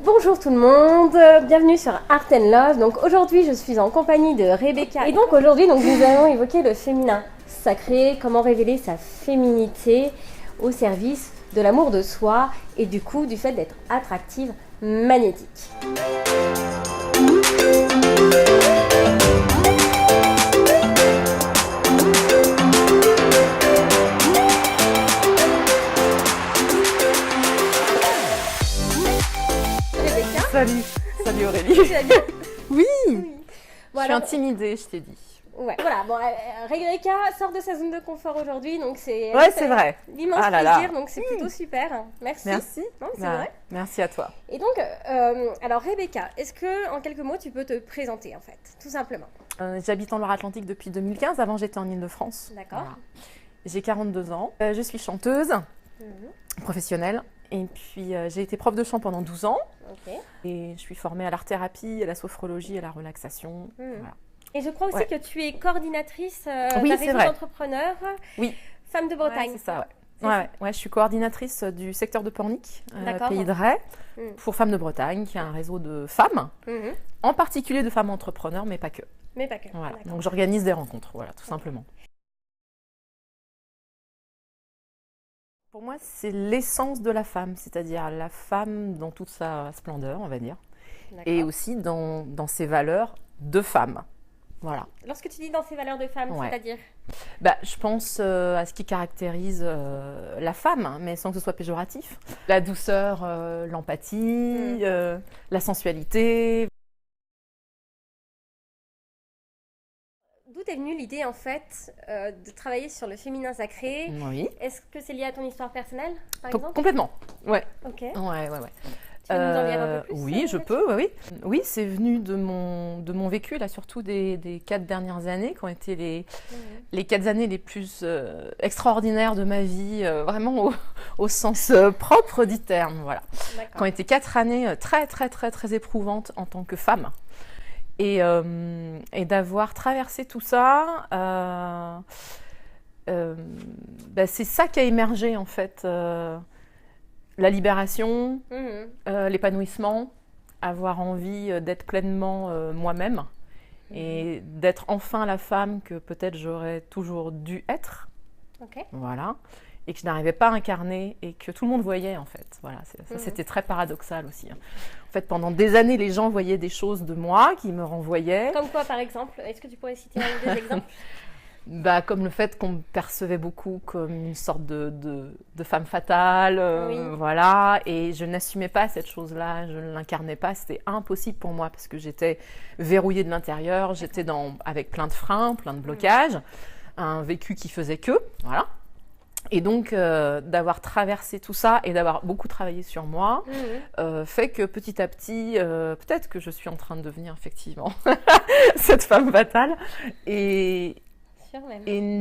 Bonjour tout le monde, bienvenue sur Art & Love. Donc aujourd'hui je suis en compagnie de Rebecca et donc aujourd'hui nous allons évoquer le féminin sacré, comment révéler sa féminité au service de l'amour de soi et du coup du fait d'être attractive, magnétique. Salut Aurélie. Tu vas bien? Oui, Bon, je suis intimidée, je t'ai dit. Ouais, voilà, bon, Rebecca sort de sa zone de confort aujourd'hui, donc c'est Ouais, c'est vrai. l'immense Ah là là. plaisir, donc c'est plutôt super. Merci. Merci. Non, c'est Bah, vrai. merci à toi. Et donc, alors Rebecca, est-ce que en quelques mots tu peux te présenter en fait, tout simplement? J'habite en Loire-Atlantique depuis 2015. Avant, j'étais en Île-de-France. D'accord. Voilà. J'ai 42 ans. Je suis chanteuse professionnelle. Et puis, j'ai été prof de chant pendant 12 ans. Ok. Et je suis formée à l'art-thérapie, à la sophrologie, à la relaxation. Voilà. Et je crois aussi que tu es coordinatrice Oui, d'un c'est réseau vrai. d'entrepreneurs Oui. Femmes de Bretagne. Ouais, c'est ça, ouais. C'est Ouais, je suis coordinatrice du secteur de Pornic, D'accord. Pays de Ré, Mm. pour Femmes de Bretagne, qui est un réseau de femmes, Mhm. en particulier de femmes entrepreneurs, mais pas que. Mais pas que. Voilà. D'accord. Donc j'organise des rencontres, voilà, tout simplement. Pour moi, c'est l'essence de la femme, c'est-à-dire la femme dans toute sa splendeur, on va dire, D'accord. et aussi dans ses valeurs de femme. Voilà. Lorsque tu dis dans ces valeurs de femme, Ouais. c'est-à-dire? Bah, je pense à ce qui caractérise la femme, hein, mais sans que ce soit péjoratif. La douceur, l'empathie, la sensualité. D'où est venue l'idée en fait de travailler sur le féminin sacré? Oui, Est-ce que c'est lié à ton histoire personnelle, par exemple? complètement. Ouais. Ok. Ouais. Tu veux nous en dire un peu plus? Oui, je là-dessus? peux, oui. Oui, c'est venu de mon vécu, là, surtout des 4 dernières années, qui ont été les 4 années les plus extraordinaires de ma vie, vraiment au sens propre du terme, voilà. Qui ont été 4 années très éprouvantes en tant que femme. Et d'avoir traversé tout ça, c'est ça qui a émergé, en fait. La libération, l'épanouissement, avoir envie d'être pleinement moi-même et d'être enfin la femme que peut-être j'aurais toujours dû être. Ok. Voilà. Et que je n'arrivais pas à incarner et que tout le monde voyait, en fait. Voilà, ça, c'était très paradoxal aussi. En fait, pendant des années, les gens voyaient des choses de moi qui me renvoyaient. Comme quoi, par exemple? Est-ce que tu pourrais citer un ou deux exemples? Comme le fait qu'on me percevait beaucoup comme une sorte de femme fatale, Oui. voilà, et je n'assumais pas cette chose-là, je ne l'incarnais pas, c'était impossible pour moi parce que j'étais verrouillée de l'intérieur, j'étais avec plein de freins, plein de blocages, un vécu qui faisait que, voilà. Et donc, d'avoir traversé tout ça et d'avoir beaucoup travaillé sur moi, fait que petit à petit, peut-être que je suis en train de devenir effectivement cette femme fatale. Et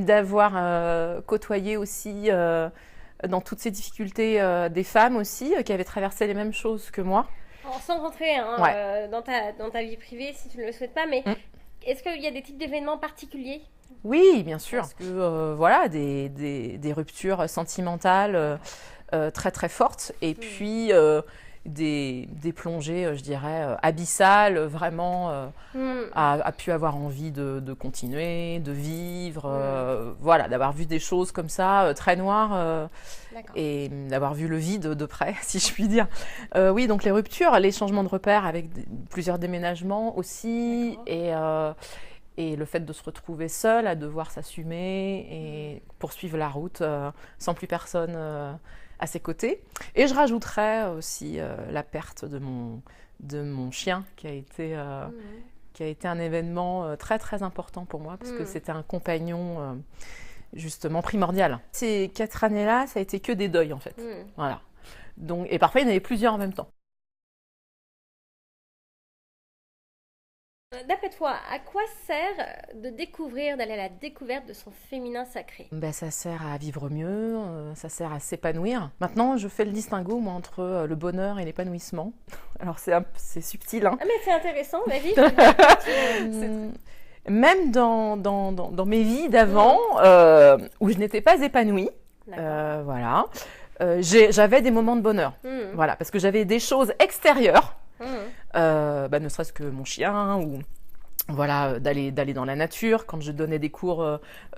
d'avoir côtoyé aussi dans toutes ces difficultés des femmes aussi qui avaient traversé les mêmes choses que moi. Alors, sans rentrer dans ta vie privée si tu ne le souhaites pas, mais est-ce qu'il y a des types d'événements particuliers? Oui, bien sûr. Parce que voilà, des ruptures sentimentales très fortes et puis des plongées, je dirais, abyssales, vraiment, a pu avoir envie de continuer, de vivre, voilà, d'avoir vu des choses comme ça, très noires, et d'avoir vu le vide de près, si je puis dire. Oui, donc les ruptures, les changements de repères avec plusieurs déménagements aussi, et le fait de se retrouver seule, à devoir s'assumer et poursuivre la route sans plus personne à ses côtés. Et je rajouterais aussi la perte de mon chien qui a été un événement très important pour moi parce que c'était un compagnon justement primordial. Ces 4 années-là, ça a été que des deuils en fait. Voilà. Donc, et parfois, il y en avait plusieurs en même temps. D'après toi, à quoi sert d'aller à la découverte de son féminin sacré? Ça sert à vivre mieux, ça sert à s'épanouir. Maintenant, je fais le distinguo moi, entre le bonheur et l'épanouissement. Alors, c'est subtil, hein. Ah, mais c'est intéressant, vas-y. Même dans mes vies d'avant, où je n'étais pas épanouie, voilà, j'avais des moments de bonheur. Voilà, parce que j'avais des choses extérieures, ne serait-ce que mon chien ou voilà, d'aller dans la nature, quand je donnais des cours,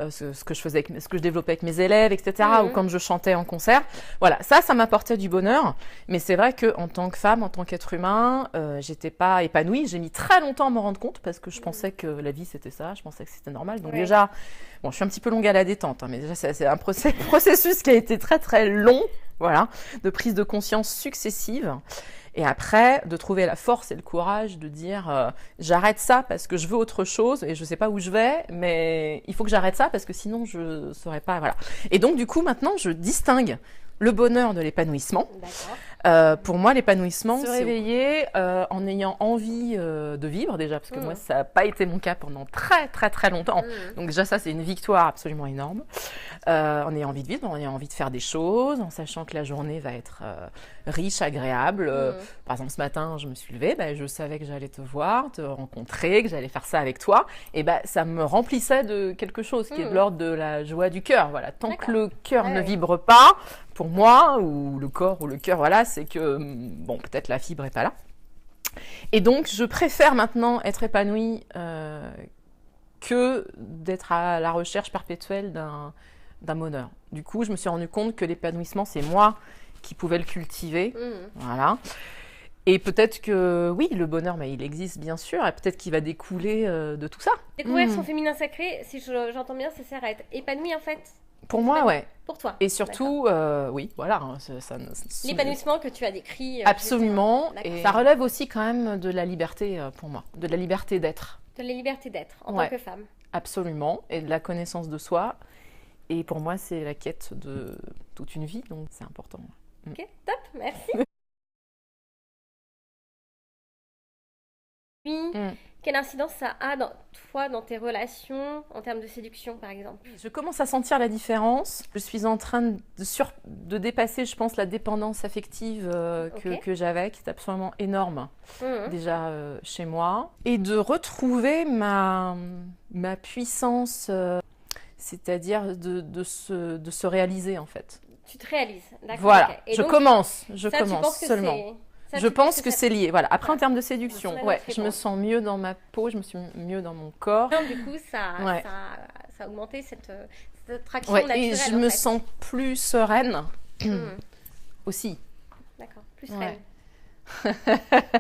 ce que je développais avec mes élèves, etc., ou quand je chantais en concert. Voilà, ça m'apportait du bonheur. Mais c'est vrai que en tant que femme, en tant qu'être humain, j'étais pas épanouie. J'ai mis très longtemps à m'en rendre compte parce que je pensais que la vie c'était ça, je pensais que c'était normal. Donc déjà, bon, je suis un petit peu longue à la détente, mais déjà c'est un processus qui a été très très long, voilà, de prise de conscience successive. Et après, de trouver la force et le courage de dire j'arrête ça parce que je veux autre chose et je sais pas où je vais, mais il faut que j'arrête ça parce que sinon je saurais pas. Voilà. Et donc du coup maintenant je distingue le bonheur de l'épanouissement. Pour moi, l'épanouissement, c'est se réveiller en ayant envie de vivre déjà, parce que moi, ça n'a pas été mon cas pendant très très très longtemps. Donc déjà, ça, c'est une victoire absolument énorme. En ayant envie de vivre, en ayant envie de faire des choses, en sachant que la journée va être riche, agréable. Par exemple, ce matin, je me suis levée, je savais que j'allais te voir, te rencontrer, que j'allais faire ça avec toi. Et ça me remplissait de quelque chose qui est de l'ordre de la joie du cœur. Voilà. Tant que le cœur ne vibre pas, pour moi, ou le corps ou le cœur, voilà, c'est que, bon, peut-être la fibre n'est pas là. Et donc, je préfère maintenant être épanouie que d'être à la recherche perpétuelle d'un bonheur. Du coup, je me suis rendu compte que l'épanouissement, c'est moi qui pouvais le cultiver. Voilà. Et peut-être que, oui, le bonheur, il existe bien sûr, et peut-être qu'il va découler de tout ça. Découvrir son féminin sacré, si j'entends bien, ça sert à être épanoui en fait. Pour moi, ouais. Pour toi. Et surtout, oui, voilà. L'épanouissement que tu as décrit. Absolument. Et ça relève aussi quand même de la liberté pour moi, de la liberté d'être. De la liberté d'être en tant que femme. Absolument. Et de la connaissance de soi. Et pour moi, c'est la quête de toute une vie, donc c'est important. Ok, top, merci. Quelle incidence ça a dans tes relations, en termes de séduction, par exemple? Je commence à sentir la différence. Je suis en train de dépasser, je pense, la dépendance affective que j'avais, qui est absolument énorme, déjà chez moi. Et de retrouver ma puissance, c'est-à-dire de se réaliser, en fait. Tu te réalises, d'accord. Voilà, okay. je commence seulement. Je pense que c'est lié. Voilà. Après, en termes de séduction, je me sens mieux dans ma peau, je me sens mieux dans mon corps. Donc, du coup, ça a augmenté cette attraction naturelle. Et je me sens plus sereine aussi. D'accord, plus sereine.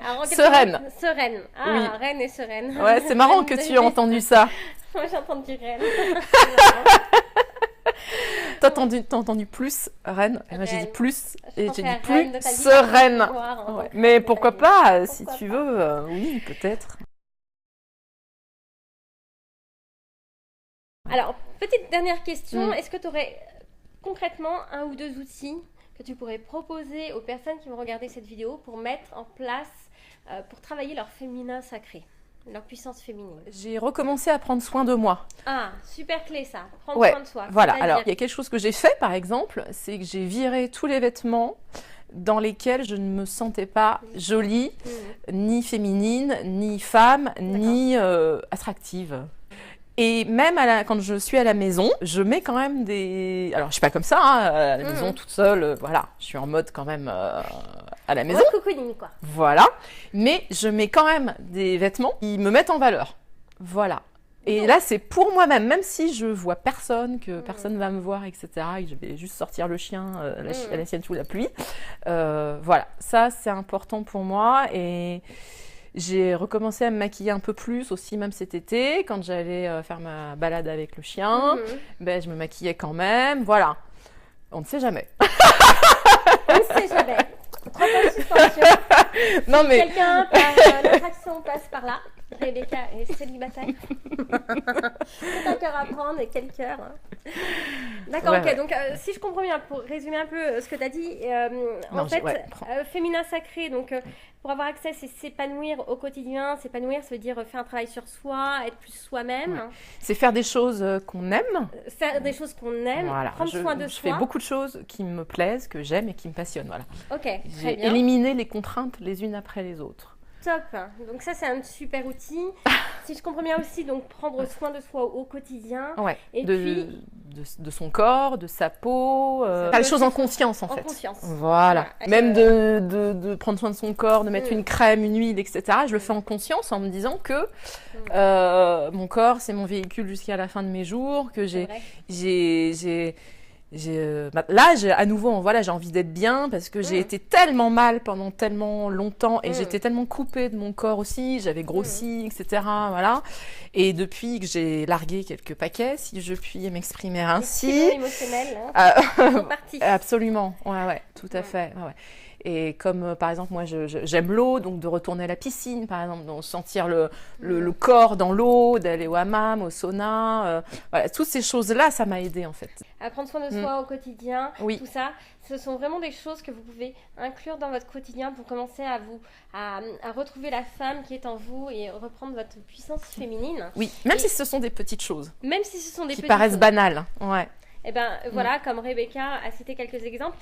Alors, sereine. Sereine. Ah, oui. Reine et sereine. Ouais, c'est marrant que tu aies entendu ça. Moi, j'ai entendu reine. T'as entendu plus reine, et moi j'ai dit plus, et j'ai dit plus sereine. Mais pourquoi pas, si tu veux, oui, peut-être. Alors, petite dernière question, est-ce que tu aurais concrètement un ou deux outils que tu pourrais proposer aux personnes qui vont regarder cette vidéo pour mettre en place, pour travailler leur féminin sacré, leur puissance féminine? J'ai recommencé à prendre soin de moi. Ah, super clé ça, prendre soin de soi. Voilà, alors il y a quelque chose que j'ai fait par exemple, c'est que j'ai viré tous les vêtements dans lesquels je ne me sentais pas jolie, ni féminine, ni femme, ni attractive. Et même quand je suis à la maison, je mets quand même des... Alors, je suis pas comme ça, à la maison, toute seule, voilà. Je suis en mode quand même à la maison. Cocooning, quoi. Voilà. Mais je mets quand même des vêtements qui me mettent en valeur. Voilà. Et là, c'est pour moi-même, même si je vois personne, que personne va me voir, etc., et que je vais juste sortir le chien, la sienne sous la pluie. Voilà. Ça, c'est important pour moi. Et... j'ai recommencé à me maquiller un peu plus aussi, même cet été, quand j'allais faire ma balade avec le chien. Je me maquillais quand même, voilà. On ne sait jamais. On ne sait jamais. Trop de suspension. Non, mais... quelqu'un par l'attraction passe par là. Rebecca est célibataire. C'est un cœur à prendre et quel cœur. D'accord, ok. Donc, si je comprends bien, pour résumer un peu ce que tu as dit, féminin sacré, donc pour avoir accès, c'est s'épanouir au quotidien. S'épanouir, ça veut dire faire un travail sur soi, être plus soi-même. Ouais. C'est faire des choses qu'on aime. Faire des choses qu'on aime, prendre soin de soi. Je fais beaucoup de choses qui me plaisent, que j'aime et qui me passionnent. Voilà. Ok, très bien. J'ai éliminé les contraintes les unes après les autres. Top. Donc ça, c'est un super outil. Si je comprends bien aussi, donc prendre soin de soi au quotidien. Ouais. Et puis de son corps, de sa peau, faire les choses en conscience en fait. Conscience. Voilà. Même de prendre soin de son corps, de mettre une crème, une huile, etc. Je le fais en conscience en me disant que mon corps c'est mon véhicule jusqu'à la fin de mes jours, que à nouveau, voilà, j'ai envie d'être bien parce que j'ai été tellement mal pendant tellement longtemps et j'étais tellement coupée de mon corps aussi, j'avais grossi, etc. Voilà. Et depuis que j'ai largué quelques paquets, si je puis m'exprimer ainsi. Émotionnel, absolument, ouais, tout à fait. Ouais. Et comme par exemple, moi j'aime l'eau, donc de retourner à la piscine, par exemple, donc sentir le corps dans l'eau, d'aller au hammam, au sauna, voilà, toutes ces choses-là, ça m'a aidée en fait. À prendre soin de soi au quotidien, oui. Tout ça, ce sont vraiment des choses que vous pouvez inclure dans votre quotidien pour commencer à retrouver la femme qui est en vous et reprendre votre puissance féminine. Oui, même si ce sont des petites choses. Même si ce sont des qui petites paraissent choses. banales, ouais. Et ben voilà, comme Rebecca a cité quelques exemples.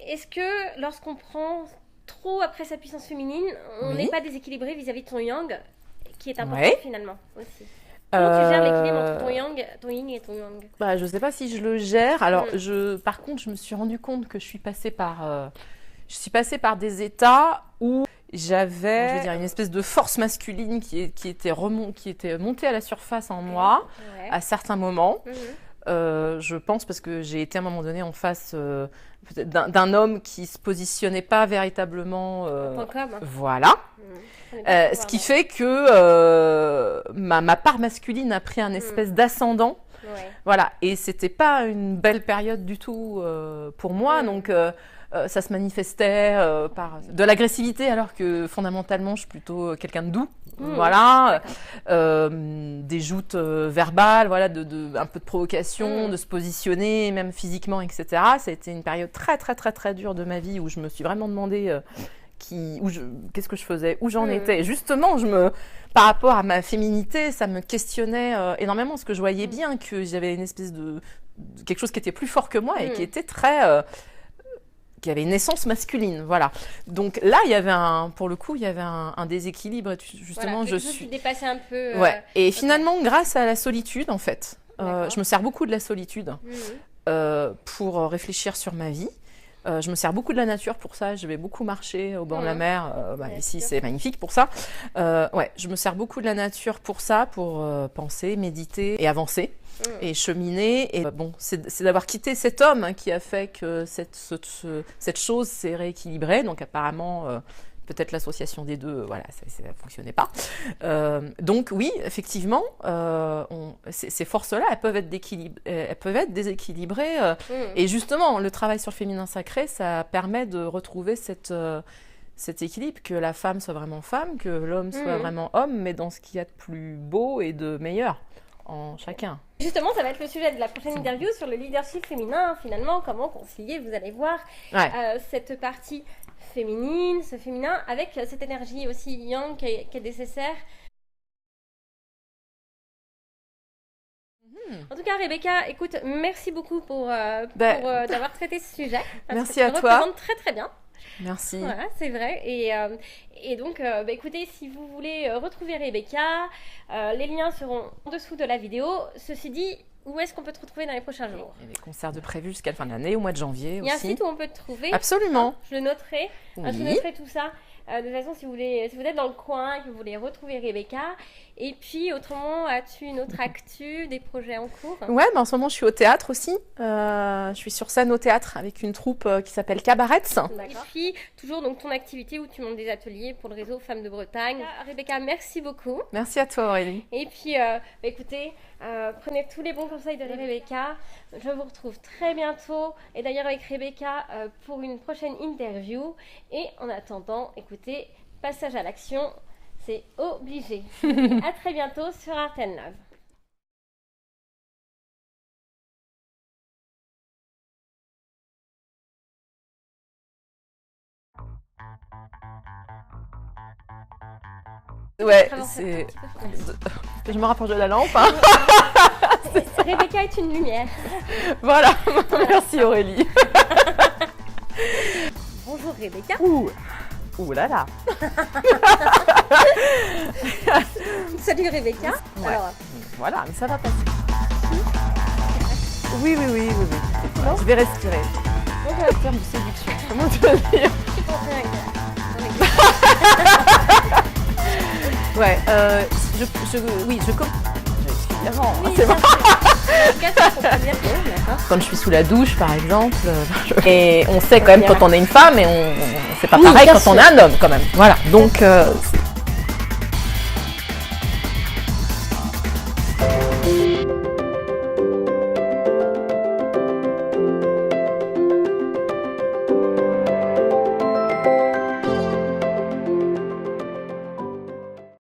Est-ce que lorsqu'on prend trop après sa puissance féminine, on n'est pas déséquilibré vis-à-vis de ton yang, qui est important finalement aussi? Comment tu gères l'équilibre entre ton yin et ton yang? Je ne sais pas si je le gère. Alors, par contre, je me suis rendu compte que je suis passée par des états où j'avais, je veux dire, une espèce de force masculine qui était montée à la surface en moi à certains moments. Je pense parce que j'ai été à un moment donné en face d'un homme qui se positionnait pas véritablement. Voilà. Ce qui fait que ma part masculine a pris un espèce d'ascendant. Voilà. Et c'était pas une belle période du tout pour moi. Donc ça se manifestait par de l'agressivité alors que fondamentalement je suis plutôt quelqu'un de doux. Voilà, des joutes verbales, voilà, un peu de provocation, de se positionner, même physiquement, etc. Ça a été une période très, très, très, très dure de ma vie où je me suis vraiment demandé qu'est-ce que je faisais, où j'en étais. Et justement, par rapport à ma féminité, ça me questionnait énormément parce que je voyais bien que j'avais une espèce de quelque chose qui était plus fort que moi et qui était qui avait une essence masculine, voilà. Donc là, pour le coup, il y avait un déséquilibre. Justement, voilà, je suis dépassée un peu. Et finalement, grâce à la solitude, en fait, je me sers beaucoup de la solitude pour réfléchir sur ma vie. Je me sers beaucoup de la nature pour ça. Je vais beaucoup marcher au bord de la mer. Ici, c'est magnifique pour ça. Je me sers beaucoup de la nature pour ça, pour penser, méditer et avancer. Et cheminer. Et c'est d'avoir quitté cet homme qui a fait que cette chose s'est rééquilibrée. Donc apparemment, peut-être l'association des deux, voilà, ça ne fonctionnait pas. Donc oui, effectivement, ces forces-là, elles peuvent être déséquilibrées. Et justement, le travail sur le féminin sacré, ça permet de retrouver cet équilibre, que la femme soit vraiment femme, que l'homme soit vraiment homme, mais dans ce qu'il y a de plus beau et de meilleur en chacun. Justement, ça va être le sujet de la prochaine interview sur le leadership féminin, finalement, comment concilier, vous allez voir, cette partie féminine, ce féminin, avec cette énergie aussi yang qui est nécessaire. En tout cas, Rebecca, écoute, merci beaucoup pour d'avoir traité ce sujet. Merci à toi. Tu le représentes très très bien. Merci. Voilà, c'est vrai. Et donc, écoutez, si vous voulez retrouver Rebecca, les liens seront en dessous de la vidéo. Ceci dit, où est-ce qu'on peut te retrouver dans les prochains jours? Il y a des concerts de prévus jusqu'à la fin de l'année, au mois de janvier aussi. Il y a un site où on peut te trouver. Absolument. Je le noterai. Oui. Je noterai tout ça. De toute façon, si vous êtes dans le coin et que vous voulez retrouver Rebecca. Et puis, autrement, as-tu une autre actu, des projets en cours? Ouais, en ce moment, je suis au théâtre aussi. Je suis sur scène au théâtre avec une troupe qui s'appelle Cabarets. Et puis, toujours donc, ton activité où tu montes des ateliers pour le réseau Femmes de Bretagne. Rebecca, merci beaucoup. Merci à toi, Aurélie. Et puis, écoutez, prenez tous les bons conseils de Rebecca. Je vous retrouve très bientôt. Et d'ailleurs, avec Rebecca pour une prochaine interview. Et en attendant, écoutez, passage à l'action. C'est obligé. À très bientôt sur Art & Love. Ouais, c'est... Je me rapproche de la lampe. Hein. Rebecca est une lumière. Voilà, merci Aurélie. Bonjour Rebecca. Ouh là là. Salut Rebecca. Ouais. Alors, Voilà, mais ça va passer. Oui. Voilà, je vais respirer. Donc, un terme de séduction. Comment tu vas dire? tu peux entrer avec Ouais, oui, je commence. Évidemment, Oui, c'est bon. En tout cas, c'est son premier tour, d'accord. Quand je suis sous la douche, par exemple, et on sait quand même quand on est une femme, et c'est pas pareil bien quand sûr. on est un homme, quand même. Voilà, donc